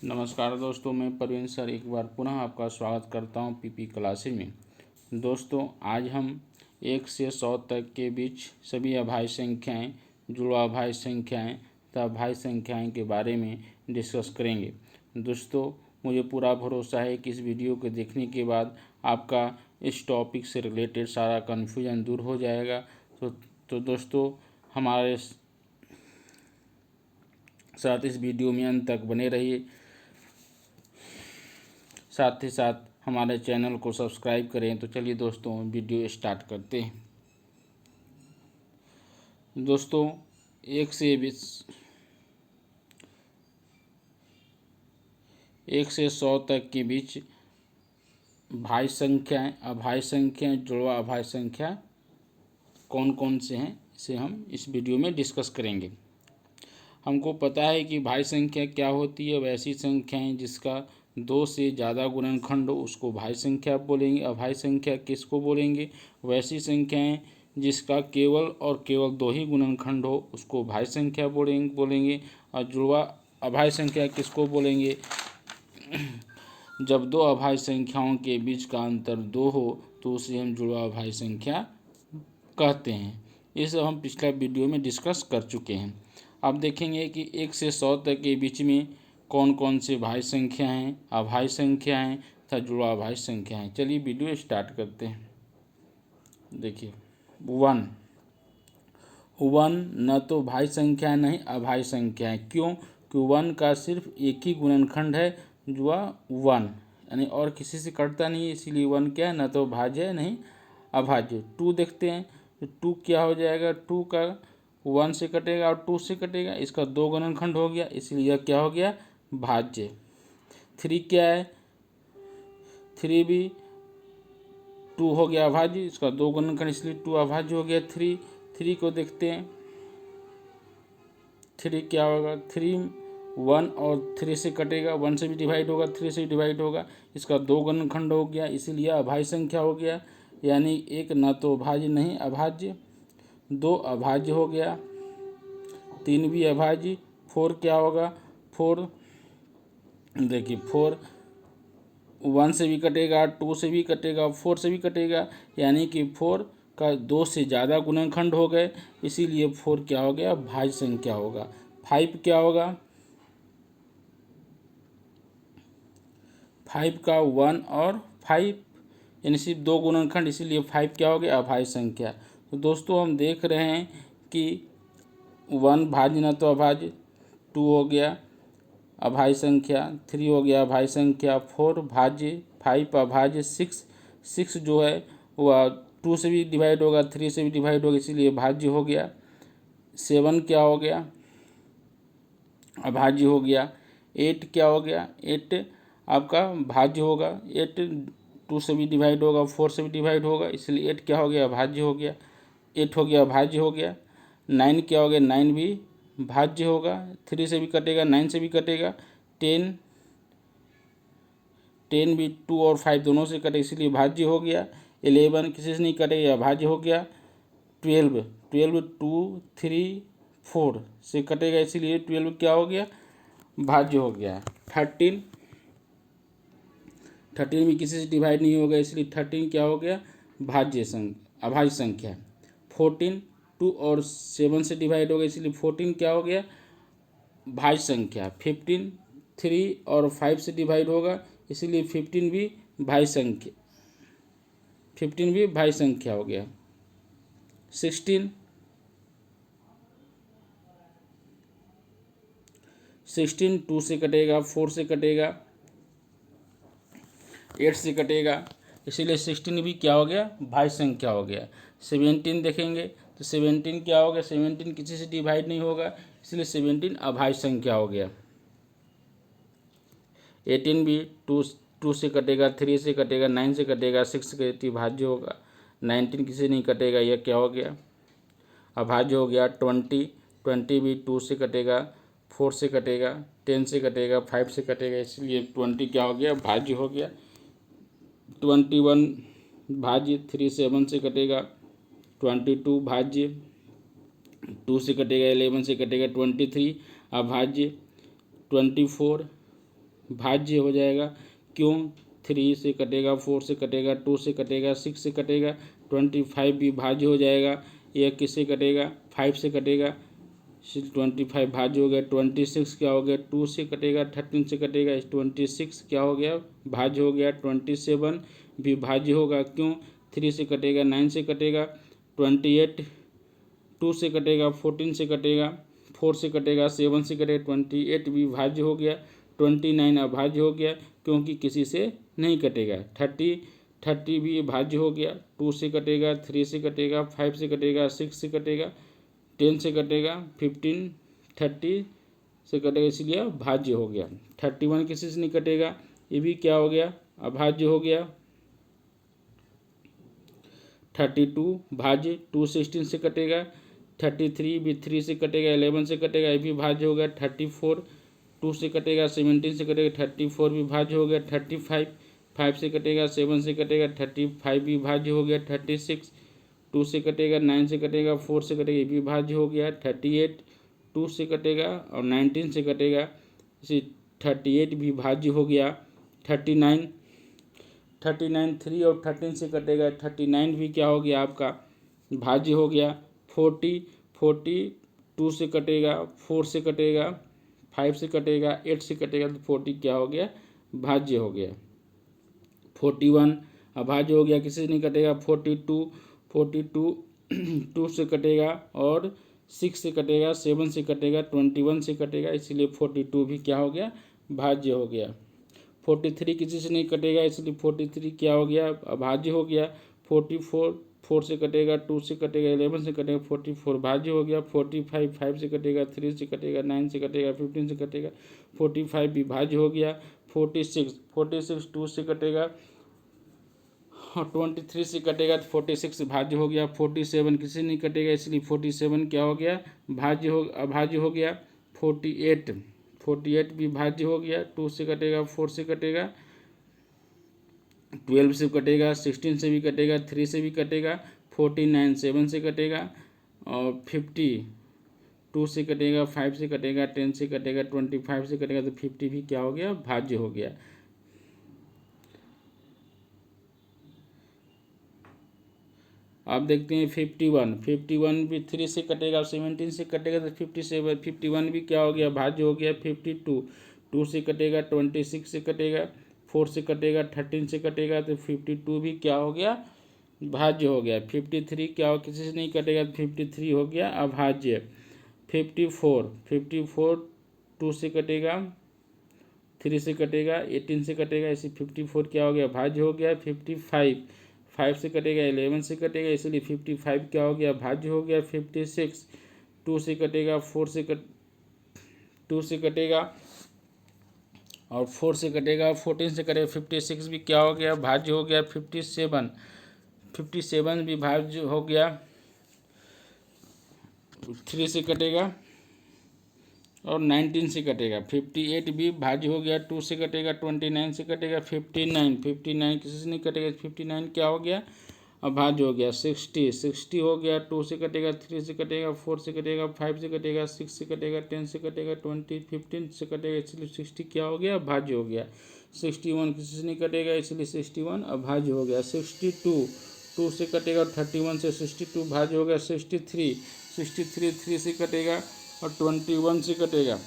नमस्कार दोस्तों, मैं प्रवीण सर एक बार पुनः आपका स्वागत करता हूं पीपी क्लासेज में। दोस्तों, आज हम 1 से 100 तक के बीच सभी अभाज्य संख्याएं, जुड़वा अभाज्य संख्याएं तथा अभाज्य संख्याएं के बारे में डिस्कस करेंगे। दोस्तों, मुझे पूरा भरोसा है कि इस वीडियो को देखने के बाद आपका इस टॉपिक से रिलेटेड सारा कन्फ्यूजन दूर हो जाएगा। तो दोस्तों, हमारे साथ इस वीडियो में अंत तक बने रहिए। साथ ही साथ हमारे चैनल को सब्सक्राइब करें। तो चलिए दोस्तों, वीडियो स्टार्ट करते हैं। दोस्तों, 1 से 100 तक के बीच भाज्य संख्याएं, अभाज्य संख्याएं, जुड़वा अभाज्य संख्या कौन कौन से हैं, इसे हम इस वीडियो में डिस्कस करेंगे। हमको पता है कि भाज्य संख्या क्या होती है। वैसी संख्याएं जिसका 2 से ज़्यादा गुणनखंड हो उसको भाज्य संख्या बोलेंगे। अभाज्य संख्या किसको बोलेंगे? वैसी संख्याएं जिसका केवल और केवल 2 ही गुणनखंड हो उसको भाज्य संख्या बोलेंगे। और जुड़वा अभाज्य संख्या किसको बोलेंगे? जब 2 अभाज्य संख्याओं के बीच का अंतर 2 हो तो उसे हम जुड़वा अभाज्य संख्या कहते हैं। ये सब हम पिछला वीडियो में डिस्कस कर चुके हैं। अब देखेंगे कि 1 से 100 तक के बीच में कौन कौन से भाज्य संख्या हैं, अभाज्य संख्या हैं तथा जुड़वा अभाज्य संख्या हैं। चलिए वीडियो स्टार्ट करते हैं। देखिए, 1 न तो भाज्य संख्या है नहीं अभाज्य संख्या है। क्यों? कि 1 का सिर्फ एक ही गुणनखंड है जो 1, यानी और किसी से कटता नहीं है, इसीलिए 1 क्या है? न तो भाज्य है नहीं अभाज्य। 2 देखते हैं तो 2 क्या हो जाएगा? 2 का 1 से कटेगा और 2 से कटेगा, इसका 2 गुणनखंड हो गया, इसलिए यह क्या हो गया? भाज्य। 3 क्या है? 3 भी 2 हो गया अभाज्य, इसका 2 गुणनखंड, इसलिए 2 अभाज्य हो गया। 3 को देखते हैं। 3 क्या होगा? 3 1 और 3 से कटेगा, 1 से भी डिवाइड होगा, 3 से भी डिवाइड होगा, इसका 2 गुणनखंड हो गया, इसीलिए अभाज्य संख्या हो गया। यानी 1 न तो भाज्य नहीं अभाज्य, 2 अभाज्य हो गया, 3 भी अभाज्य। 4 क्या होगा? 4 देखिए, 4 1 से भी कटेगा, 2 से भी कटेगा, 4 से भी कटेगा, यानी कि 4 का 2 से ज़्यादा गुणनखंड हो गए, इसीलिए 4 क्या हो गया? भाज्य संख्या होगा। 5 क्या होगा? 5 का 1 और 5 यानी सिर्फ 2 गुणनखंड, इसीलिए 5 क्या हो गया? अभाज्य संख्या। तो दोस्तों, हम देख रहे हैं कि 1 भाज्य न तो अभाज्य, 2 हो गया अभाज्य संख्या, 3 हो गया अभाज्य संख्या, 4 भाज्य, 5 अभाज्य, 6 जो है वह 2 से भी डिवाइड होगा, 3 से भी डिवाइड होगा, इसीलिए भाज्य हो गया। 7 क्या हो गया? अभाज्य हो गया। 8 क्या हो गया? 8 आपका भाज्य होगा। 8 2 से भी डिवाइड होगा, 4 से भी डिवाइड होगा, इसलिए 8 क्या हो गया? भाज्य हो गया। 8 हो गया भाज्य हो गया। 9 क्या हो गया? 9 भी भाज्य होगा, 3 से भी कटेगा, 9 से भी कटेगा। 10 भी 2 और 5 दोनों से कटे, इसलिए भाज्य हो गया। 11 किसी से नहीं कटेगा, भाज्य हो गया। 12 2 3 4 से कटेगा, इसीलिए 12 क्या हो गया? भाज्य हो गया। 13 भी किसी से डिवाइड नहीं होगा, इसलिए 13 क्या हो गया? अभाज्य संख्या। 14 2 और 7 से डिवाइड होगा, इसलिए 14 क्या हो गया? भाज्य संख्या। 15 3 और 5 से डिवाइड होगा, इसीलिए 15 भी भाज्य संख्या हो गया। 16 2 से कटेगा, 4 से कटेगा, 8 से कटेगा, इसीलिए 16 भी क्या हो गया? भाज्य संख्या हो गया। 17 देखेंगे तो 17 क्या हो गया? 17 किसी से डिवाइड नहीं होगा, इसलिए 17 अभाज्य संख्या हो गया। 18 भी 2 से कटेगा, 3 से कटेगा, 9 से कटेगा, 6 से कटेगी, भाज्य होगा। 19 किसी से नहीं कटेगा, यह क्या हो गया? अभाज्य हो गया। 20 भी 2 से कटेगा, 4 से कटेगा, 10 से कटेगा, 5 से कटेगा, इसलिए 20 क्या हो गया? भाज्य हो गया। 21 भाज्य, 3 7 से कटेगा, 22 भाज्य, 2 से कटेगा, 11 से कटेगा, 23 अभाज्य, 24 भाज्य हो जाएगा। क्यों? 3 से कटेगा, 4 से कटेगा, 2 से कटेगा, 6 से कटेगा, 25 भी भाज्य हो जाएगा। यह किससे कटेगा? 5 से कटेगा, 25 भाज्य हो गया। 26 क्या हो गया? 2 से कटेगा, 13 से कटेगा, 26 क्या हो गया? भाज्य हो गया। 27 भी भाज्य होगा। क्यों? 3 से कटेगा, 9 से कटेगा, 28 2 से कटेगा, 14 से कटेगा, 4 से कटेगा, 7 से कटेगा, 28 भी भाज्य हो गया। 29 अभाज्य हो गया क्योंकि किसी से नहीं कटेगा। 30 भी भाज्य हो गया। 2 से कटेगा, 3 से कटेगा, 5 से कटेगा, 6 से कटेगा, 10 से कटेगा, 15 30 से कटेगा, इसलिए भाज्य हो गया। 31 किसी से नहीं कटेगा, ये भी क्या हो गया? अभाज्य हो गया। 32 भाज्य, 2 16 से कटेगा। 33 भी 3 से कटेगा, 11 से कटेगा, ये भी भाज्य हो गया। 34 2 से कटेगा, 17 से कटेगा, 34 भी भाज्य हो गया। 35 5 से कटेगा, 7 से कटेगा, 35 भी भाज्य हो गया। 36 2 से कटेगा, 9 से कटेगा, 4 से कटेगा, ये भी भाज्य हो गया। 38 2 से कटेगा और 19 से कटेगा, इसे 38 भी भाज्य हो गया। 39 3 और 13 से कटेगा, 39 भी क्या हो गया आपका? भाज्य हो गया। 40 2 से कटेगा, 4 से कटेगा, 5 से कटेगा, 8 से कटेगा, तो 40 क्या हो गया? भाज्य हो गया। 41 अभाज्य हो गया, किसी से नहीं कटेगा। 42 2 से कटेगा और 6 से कटेगा, 7 से कटेगा, 21 से कटेगा, इसलिए 42 भी क्या हो गया? भाज्य हो गया। 43 किसी से नहीं कटेगा, इसलिए 43 क्या हो गया? अभाज्य हो गया। 44 4 से कटेगा, 2 से कटेगा, 11 से कटेगा, 44 भाज्य हो गया। 45 5 से कटेगा, 3 से कटेगा, 9 से कटेगा, 15 से कटेगा, 45 भी भाज्य हो गया। 46 2 से कटेगा और 23 से कटेगा, तो 46 भाज्य हो गया। 47 किसी नहीं कटेगा, इसलिए 47 क्या हो गया? अभाज्य हो गया। 48 भी भाज्य हो गया। 2 से कटेगा, 4 से कटेगा, 12 से कटेगा, 16 से भी कटेगा, 3 से भी कटेगा। 49 7 से कटेगा और 50 2 से कटेगा, 5 से कटेगा, 10 से कटेगा, 25 से कटेगा, तो 50 भी क्या हो गया? भाज्य हो गया। अब देखते हैं 51 भी 3 से कटेगा, 17 से कटेगा, तो 57 51 भी क्या हो गया? भाज्य हो गया। 52 2 से कटेगा, 26 से कटेगा, 4 से कटेगा, 13 से कटेगा, तो 52 भी क्या हो गया? भाज्य हो गया। 53 क्या हो? किसी से नहीं कटेगा, तो 53 हो गया अभाज्य। 54 2 से कटेगा, 3 से कटेगा, 18 से कटेगा, इसे 54 क्या हो गया? भाज्य हो गया। 55 5 से कटेगा, 11 से कटेगा, इसलिए 55 क्या हो गया? भाज्य हो गया। 56 2 से कटेगा, 2 से कटेगा और 4 से कटेगा, 14 से कटेगा, 56 भी क्या हो गया? भाज्य हो गया। 57 भी भाज्य हो गया। 3 से कटेगा और 19 से कटेगा। 58 भी भाज्य हो गया। 2 से कटेगा, 29 से कटेगा, 59 किसी से नहीं कटेगा, 59 क्या हो गया? अभाज्य हो गया। 60 हो गया। 2 से कटेगा, 3 से कटेगा, 4 से कटेगा, 5 से कटेगा, 6 से कटेगा, 10 से कटेगा, 15 से कटेगा, इसलिए 60 क्या हो गया? भाज्य हो गया। 61 किसी से नहीं कटेगा, इसलिए 61 अभाज्य हो गया। 62 2 से कटेगा, 31 से 62 भाज्य हो गया। 63 3 से कटेगा और 21 से कटेगा,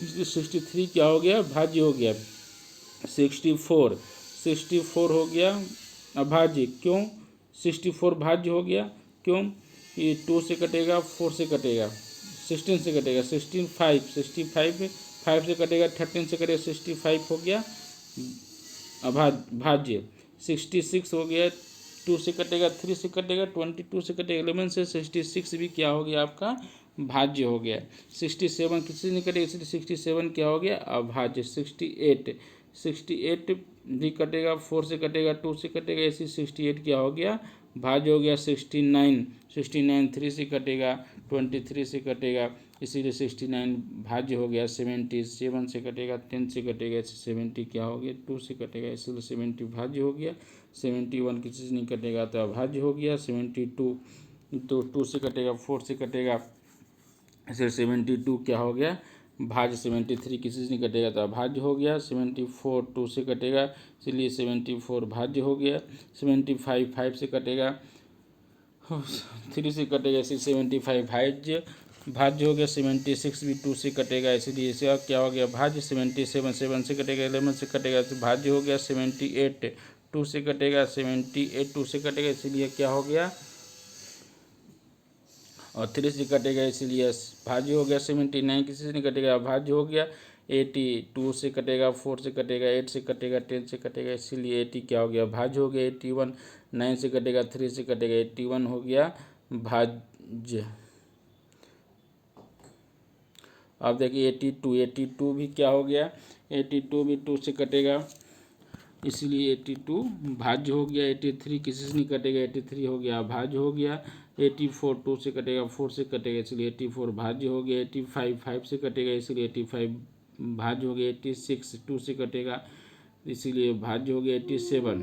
इसलिए 63 क्या हो गया? भाज्य हो गया। 64 हो गया अभाज्य। क्यों 64 भाज्य हो गया? क्यों? ये 2 से कटेगा, 4 से कटेगा, 16 से कटेगा, 65 5 से कटेगा, 13 से कटेगा, 65 हो गया भाज्य। 66 हो गया। 2 से कटेगा, 3 से कटेगा, 22 से कटेगा, 11 से, 66 भी क्या हो गया? आपका भाज्य हो गया। 67 किसी से नहीं कटेगा, इसलिए 67 क्या हो गया? अभाज्य। 68 भी कटेगा, 4 से कटेगा, 2 से कटेगा, ऐसे 68 क्या हो गया? भाज्य हो गया। 69 3 से कटेगा, 23 से कटेगा, इसीलिए 69 भाज्य हो गया। 70 7 से कटेगा, 10 से कटेगा, ऐसे 70 क्या हो गया? 2 से कटेगा, इसलिए 70 भाज्य हो गया। 71 किसी से नहीं कटेगा, तो अभाज्य हो गया। 72 तो 2 से कटेगा, 4 से कटेगा, इसलिए 72 क्या हो गया? भाज्य 73 किसी से नहीं कटेगा तो अभाज्य हो गया। 74 2 से कटेगा इसलिए 74 भाज्य हो गया। 75 5 से कटेगा, 3 से कटेगा इसलिए 75 भाज्य हो गया। 76 भी 2 से कटेगा इसलिए इसका क्या हो गया भाज्य। 77 7 से कटेगा, 11 से कटेगा तो भाज्य हो गया। 78 2 से कटेगा, 78 2 से कटेगा इसलिए क्या हो गया, और 3 से कटेगा इसलिए भाज्य हो गया। 79 किसी से नहीं कटेगा भाज्य हो गया। 80 2 से कटेगा, 4 से कटेगा, 8 से कटेगा, 10 से कटेगा इसीलिए 80 क्या हो गया भाज्य हो गया। 81 9 से कटेगा, 3 से कटेगा, 81 हो गया भाज्य। अब देखिए 82 भी क्या हो गया, 82 भी 2 से कटेगा इसलिए 82 भाज्य हो गया। 83 किसी से नहीं कटेगा, 83 हो गया भाज्य हो गया। 84 2 से कटेगा, 4 से कटेगा इसलिए 84 भाज्य हो गया। 85 5 से कटेगा इसलिए 85 भाज्य हो गया। 86 2 से कटेगा इसीलिए भाज्य हो गया। 87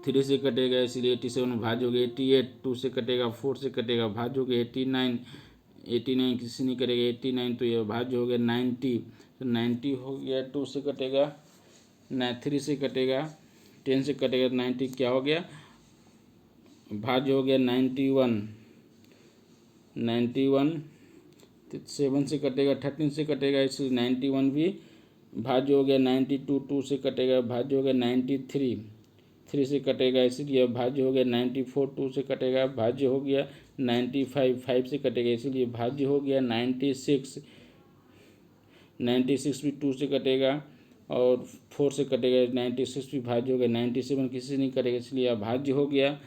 3 से कटेगा इसलिए 87 भाज्य हो गया। 88 2 से कटेगा, 4 से कटेगा भाज्य हो गया। 89 किसी से नहीं कटेगा, 89 तो यह भाज्य हो गया। 90 तो 90 हो गया, 2 से कटेगा, 3 से कटेगा, 10 से कटेगा, 90 क्या हो गया भाज्य हो गया। 91 7 से कटेगा, 13 से कटेगा इसलिए 91 भी भाज्य हो गया। 92 2 से कटेगा भाज्य हो गया। 93 3 से कटेगा इसलिए भाज्य हो गया। 94 2 से कटेगा भाज्य हो गया। 95 5 से कटेगा इसलिए भाज्य हो गया। 96 भी 2 से कटेगा और 4 से कटेगा, 96 भी भाज्य हो गया। 97 किसी से नहीं कटेगा इसलिए अभाज्य हो गया।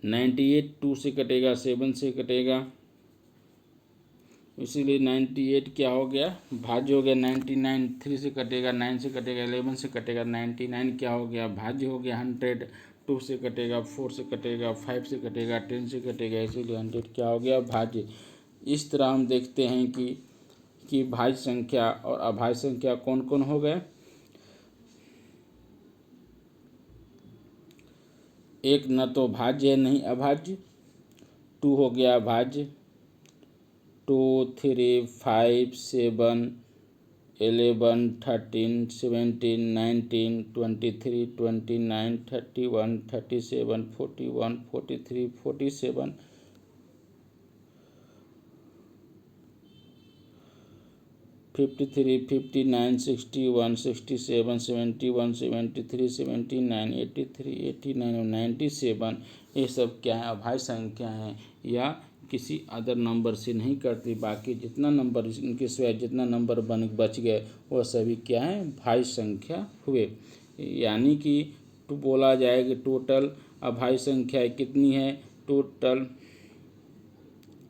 98 2 से कटेगा, 7 से कटेगा इसीलिए 98 क्या हो गया भाज्य हो गया। 99 3 से कटेगा, 9 से कटेगा, 11 से कटेगा, 99 क्या हो गया भाज्य हो गया। 100 2 से कटेगा, 4 से कटेगा, 5 से कटेगा, 10 से कटेगा इसीलिए 100 क्या हो गया भाज्य। इस तरह हम देखते हैं कि भाज्य संख्या और अभाज्य संख्या कौन कौन हो गए। एक न तो भाज्य है नहीं अभाज्य, 2 हो गया भाज्य। 2 3 5 7 11 13 17 19 23 29 31 37 41 43 47 53 59 61 67 71 73 79 83 89 और 97 ये सब क्या है अभाज्य संख्या हैं या किसी अदर नंबर से नहीं करती। बाकी जितना नंबर इनके सिवाय जितना नंबर बच गए वह सभी क्या है भाज्य संख्या हुए। यानी कि तो बोला जाए कि टोटल अभाज्य संख्या कितनी है। टोटल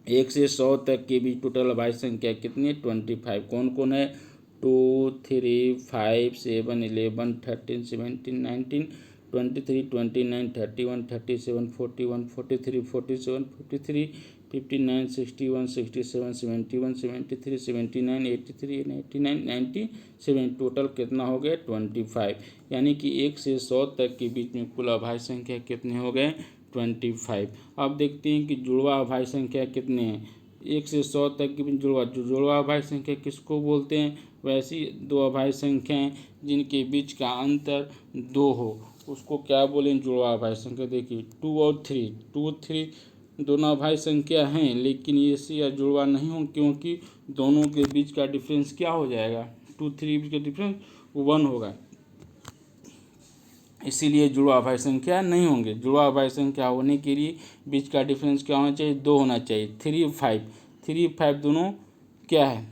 1 से 100 तक के बीच टोटल अभाज्य संख्या कितनी है 25। कौन कौन है 2 3 5 7 11 13 17 19 23 29 31 37 41 43 47 43 59 61 67 71 73 79 83 89 97 टोटल कितना हो गया 25। यानी कि 1 से 100 तक के बीच में कुल अभाज्य संख्या कितने हो गए 25। अब देखते हैं कि जुड़वा अभाज्य संख्या कितने हैं। 1 से 100 तक के बीच जुड़वा अभाज्य संख्या किसको बोलते हैं। वैसी दो अभाज्य संख्याएं जिनके बीच का अंतर 2 हो उसको क्या बोलेंगे जुड़वा अभाज्य संख्या। देखिए 2 और 3 दोनों अभाज्य संख्या हैं लेकिन ये से या जुड़वा नहीं हो क्योंकि दोनों के बीच का डिफरेंस क्या हो जाएगा 2 3 बीच का डिफरेंस 1 होगा इसीलिए जुड़वा अभाज्य संख्या नहीं होंगे। जुड़वा अभाज्य संख्या होने के लिए बीच का डिफरेंस क्या होना चाहिए 2 होना चाहिए। 3 5 दोनों क्या है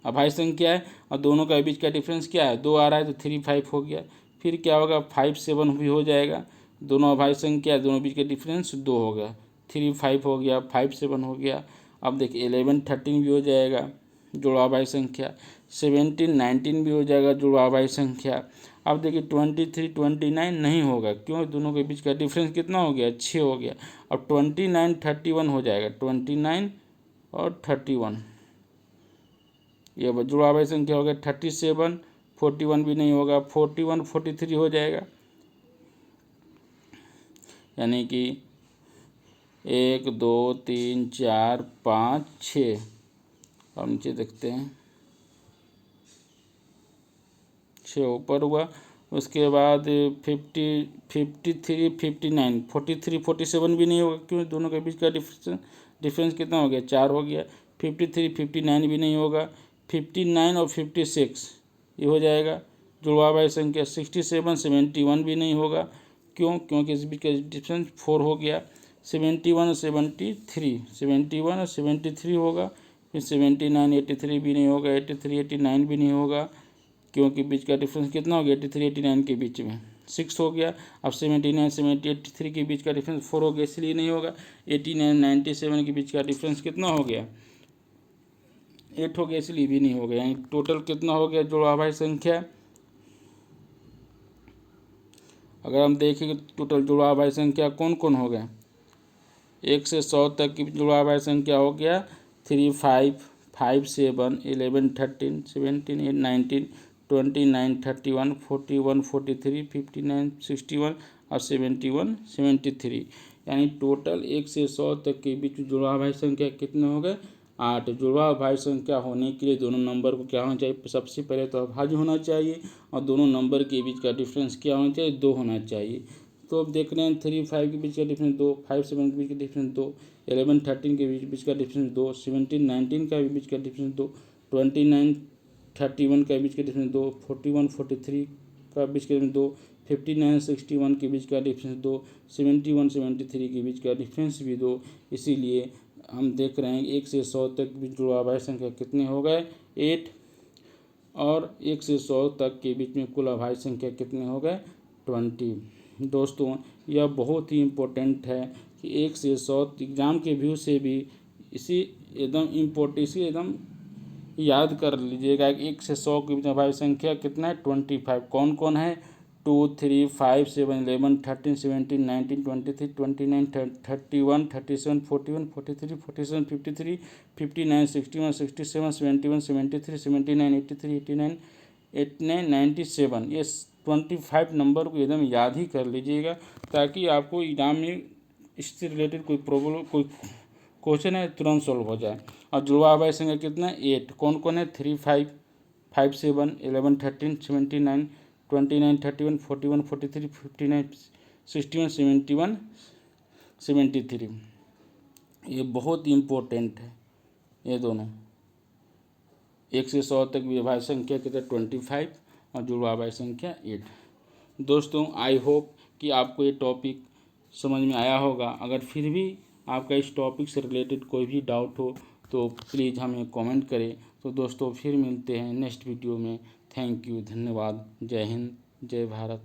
अभाज्य संख्या है और दोनों का बीच का डिफरेंस क्या है 2 आ रहा है तो 3 5 हो गया। फिर क्या होगा 5 7 भी हो जाएगा। दोनों अभाज्य संख्या दोनों बीच का डिफरेंस 2 होगा। 3 5 हो गया 5 7 हो गया। अब देखिए 11 13 भी हो जाएगा जुड़वा अभाज्य संख्या। 17 19 भी हो जाएगा जुड़वा अभाज्य संख्या। अब देखिए 23 29 नहीं होगा क्यों दोनों के बीच का डिफरेंस कितना हो गया 6 हो गया। अब 29 31 हो जाएगा 29 और 31 ये जुड़वा अभाज्य संख्या हो गया। 37 41 भी नहीं होगा 41 43 हो जाएगा। यानी कि 1 2 3 4 5 6 और नीचे देखते हैं 6 ऊपर हुआ। उसके बाद 50, 53, 59, 43, 47 भी नहीं होगा, क्यों? दोनों के बीच का डिफरेंस कितना हो गया? 4 हो गया। 53, 59 भी नहीं होगा। 59 और 56 ये हो जाएगा जुड़वा भाई संख्या। 67, 71 भी नहीं होगा, क्यों? क्योंकि इस बीच का डिफरेंस 4 हो गया। 71 और 73, 71 और 73 होगा। फिर 79, 83 भी नहीं होगा। 83, 89 भी नहीं होगा, क्योंकि बीच का डिफरेंस कितना हो गया? 83, 89 के बीच में 6 हो गया। अब 79, 70, 83 के बीच का डिफरेंस 4 हो गया, इसलिए नहीं होगा। 89, 97 के बीच का डिफरेंस कितना हो गया? 8 हो गया, इसलिए भी नहीं हो गया। यानी टोटल कितना हो गया जुड़वा भाई संख्या? अगर हम देखें टोटल जुड़वा भाई संख्या कौन कौन हो गया? 1 से 100 तक की जुड़वा भाई संख्या हो गया 3, 5, 5, 7, 11, 13, 17, 8, 19, 29, 31, 41, 43, 59, 61 और 71, 73। यानी टोटल 1 से 100 तक के बीच जुड़वा भाई संख्या कितने हो गए? 8। जुड़वा भाई संख्या होने के लिए दोनों नंबर को क्या होना चाहिए? सबसे पहले तो अभाज्य होना चाहिए, और दोनों नंबर के बीच का डिफरेंस क्या होना चाहिए? 2 होना चाहिए। तो अब देख रहे हैं 3, 5 के बीच का डिफरेंस 2, 5, 7 के बीच का डिफरेंस 2, 11, 13 के बीच का डिफरेंस 2, 17, 19 का भी बीच का डिफरेंस 2, 29, 31 का बीच का डिफरेंस 2, 41, 43 का बीच का डिफरेंस 2, 59, 61 के बीच का डिफरेंस 2, 71, 73 के बीच का डिफरेंस भी 2। इसीलिए हम देख रहे हैं 1 से 100 तक भी जुड़वा भाई संख्या कितने हो गए? 8। और 1 से 100 तक के बीच में कुल अभाज्य संख्या कितने हो गए? 20। दोस्तों यह बहुत ही इम्पोर्टेंट है कि 1 से 100 एग्ज़ाम के व्यू से भी इसी एकदम याद कर लीजिएगा। 1 से 100 के बीच में अभाज्य संख्या कितना है? 25। कौन कौन है? 2, 3, 5, 7, 11, 13, 17, 19, 23, 29, 31, 37, 41, 43, 47, 53, 59, 61, 67, 71, 73, 79, 83, 89, 97। ये 25 नंबर को एकदम याद ही कर लीजिएगा, ताकि आपको एग्जाम में इससे रिलेटेड कोई प्रॉब्लम, कोई क्वेश्चन है तुरंत सॉल्व हो जाए। और जुड़वा भाई संख्या कितना है? 8। कौन कौन है? 3, 5, 5, 7, 11, 13, 79, 29, 31, 41, 43, 59, 61, 71, 73। ये बहुत ही इम्पोर्टेंट है ये दोनों। 1 से 100 तक विभाज्य संख्या कितना? 25 और जुड़वा भाई संख्या 8। दोस्तों आई होप कि आपको ये टॉपिक समझ में आया होगा। अगर फिर भी आपका इस टॉपिक से रिलेटेड कोई भी डाउट हो तो प्लीज़ हमें कमेंट करें। तो दोस्तों फिर मिलते हैं नेक्स्ट वीडियो में। थैंक यू, धन्यवाद। जय हिंद, जय भारत।